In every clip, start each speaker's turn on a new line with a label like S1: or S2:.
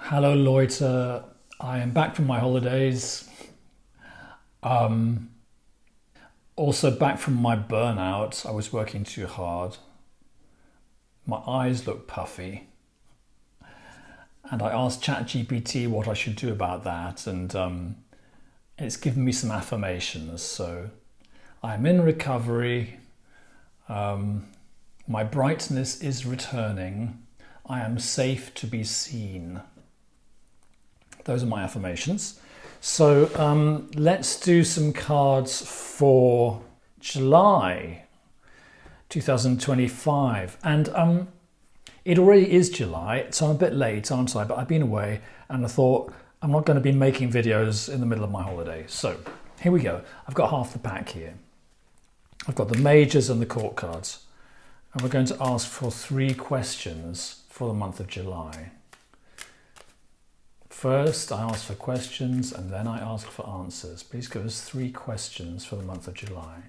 S1: Hello, Leute. I am back from my holidays. Um, Also back from my burnout. I was working too hard. My eyes look puffy. And I asked ChatGPT what I should do about that. And it's given me some affirmations. So I'm in recovery. My brightness is returning. I am safe to be seen. Those are my affirmations. So let's do some cards for July 2025. And it already is July, so I'm a bit late, aren't I? But I've been away and I thought I'm not going to be making videos in the middle of my holiday. So here we go. I've got half the pack here. I've got the majors and the court cards. And we're going to ask for 3 questions for the month of July. First, I ask for questions and then I ask for answers. Please give us 3 questions for the month of July.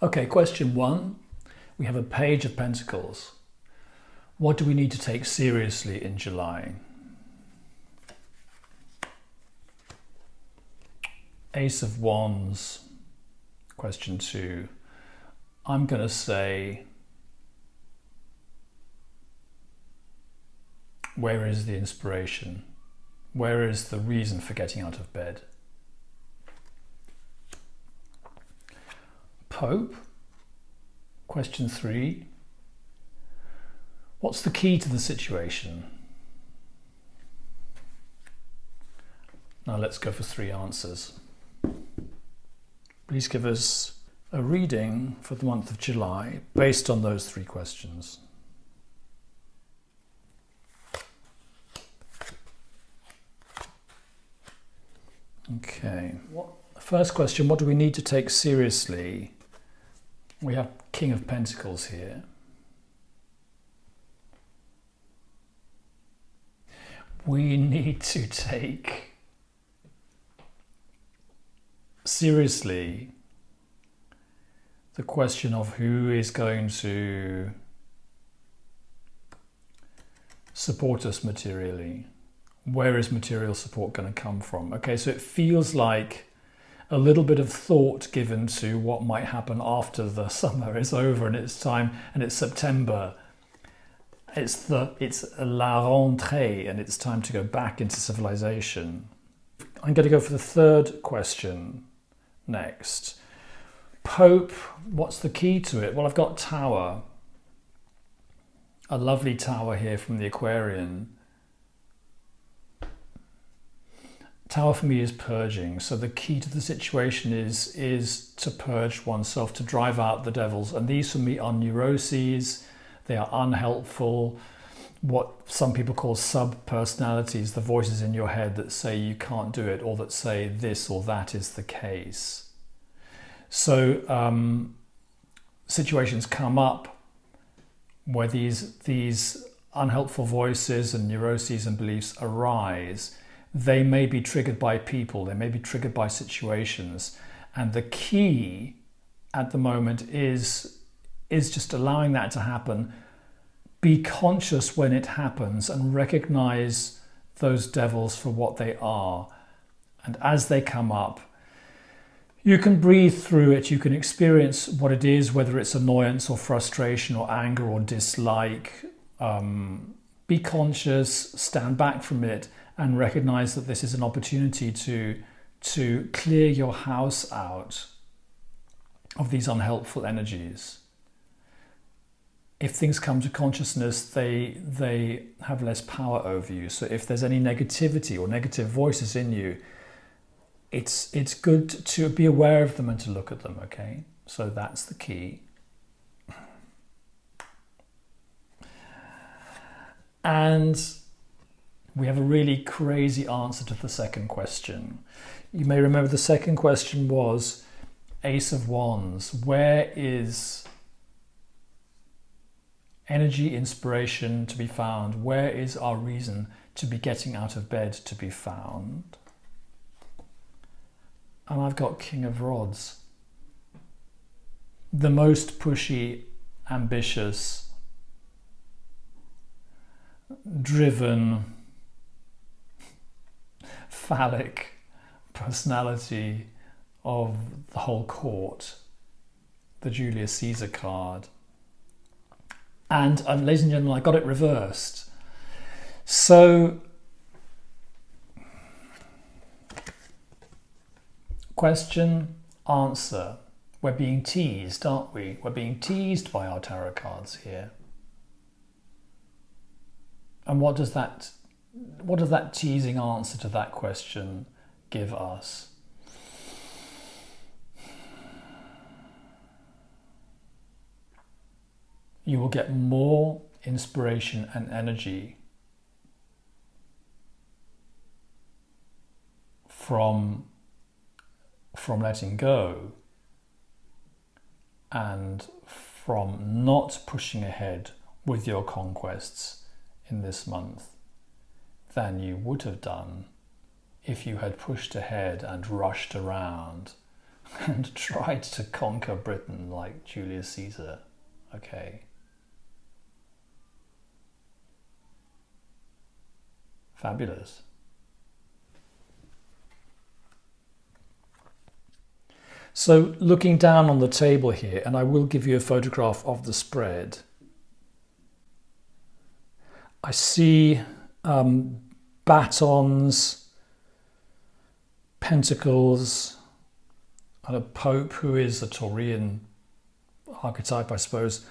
S1: Okay, question 1. We have a Page of Pentacles. What do we need to take seriously in July? Ace of Wands. Question 2. I'm going to say, where is the inspiration? Where is the reason for getting out of bed? Pope. Question 3. What's the key to the situation? Now let's go for 3 answers. Please give us a reading for the month of July based on those 3 questions. Okay. First question, what do we need to take seriously? We have King of Pentacles here. We need to take seriously the question of who is going to support us materially. Where is material support going to come from? Okay, so it feels like a little bit of thought given to what might happen after the summer is over and it's time, and it's September. It's la rentrée and it's time to go back into civilization. I'm going to go for the 3rd question next. Pope, what's the key to it? Well, I've got Tower. A lovely tower here from the Aquarian. Tower for me is purging. So the key to the situation is to purge oneself, to drive out the devils. And these for me are neuroses. They are unhelpful. What some people call sub-personalities, the voices in your head that say you can't do it or that say this or that is the case. So situations come up where these unhelpful voices and neuroses and beliefs arise. They may be triggered by people, they may be triggered by situations. And the key at the moment is just allowing that to happen. Be conscious when it happens and recognize those devils for what they are. And as they come up, you can breathe through it. You can experience what it is, whether it's annoyance or frustration or anger or dislike. Be conscious, stand back from it, and recognize that this is an opportunity to clear your house out of these unhelpful energies. If things come to consciousness, they have less power over you. So if there's any negativity or negative voices in you, it's good to be aware of them and to look at them, okay? So that's the key. And we have a really crazy answer to the 2nd question. You may remember the 2nd question was Ace of Wands. Where is energy, inspiration to be found? Where is our reason to be getting out of bed to be found? And I've got King of Rods. the most pushy, ambitious, driven, phallic personality of the whole court, the Julius Caesar card. And ladies and gentlemen, I got it reversed. So, question, answer. We're being teased, aren't we? We're being teased by our tarot cards here. And what does that teasing answer to that question give us? You will get more inspiration and energy from letting go and from not pushing ahead with your conquests in this month than you would have done if you had pushed ahead and rushed around and tried to conquer Britain like Julius Caesar. Okay. Fabulous. So looking down on the table here, and I will give you a photograph of the spread, I see batons, pentacles, and a pope who is a Taurian archetype, I suppose,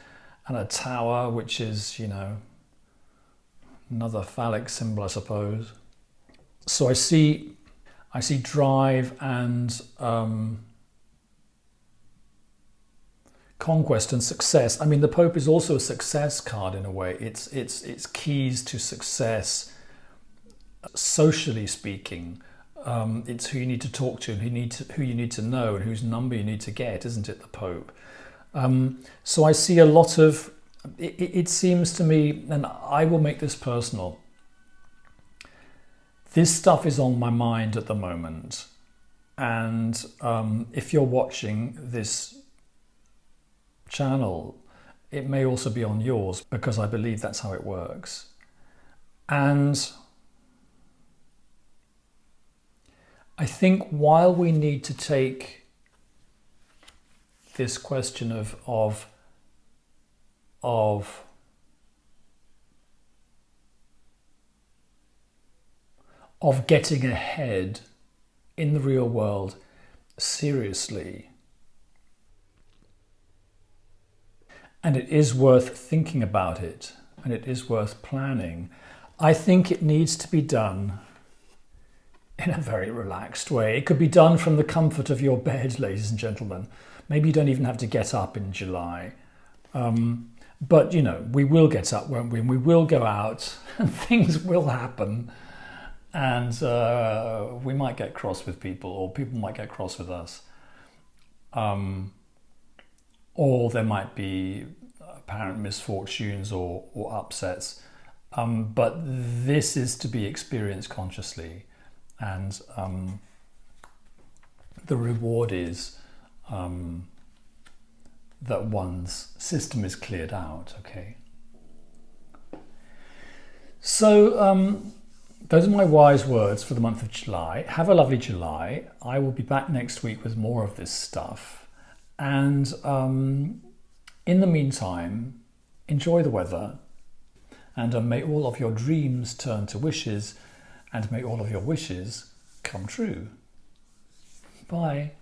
S1: and a tower, which is, another phallic symbol, I suppose. So I see drive and conquest and success. I mean, the Pope is also a success card in a way. It's keys to success, socially speaking. It's who you need to talk to, and who you need to know, and whose number you need to get, isn't it, the Pope? So I see a lot of. It seems to me, and I will make this personal. This stuff is on my mind at the moment, and if you're watching this channel, it may also be on yours, because I believe that's how it works. And I think while we need to take this question of getting ahead in the real world seriously, and it is worth thinking about it, and it is worth planning, I think it needs to be done in a very relaxed way. It could be done from the comfort of your bed, ladies and gentlemen. Maybe you don't even have to get up in July. But, we will get up, won't we? And we will go out, and things will happen. And we might get cross with people, or people might get cross with us. Or there might be apparent misfortunes or upsets. But this is to be experienced consciously. And the reward is that one's system is cleared out, okay? So those are my wise words for the month of July. Have a lovely July. I will be back next week with more of this stuff. And in the meantime, enjoy the weather, and may all of your dreams turn to wishes, and may all of your wishes come true. Bye.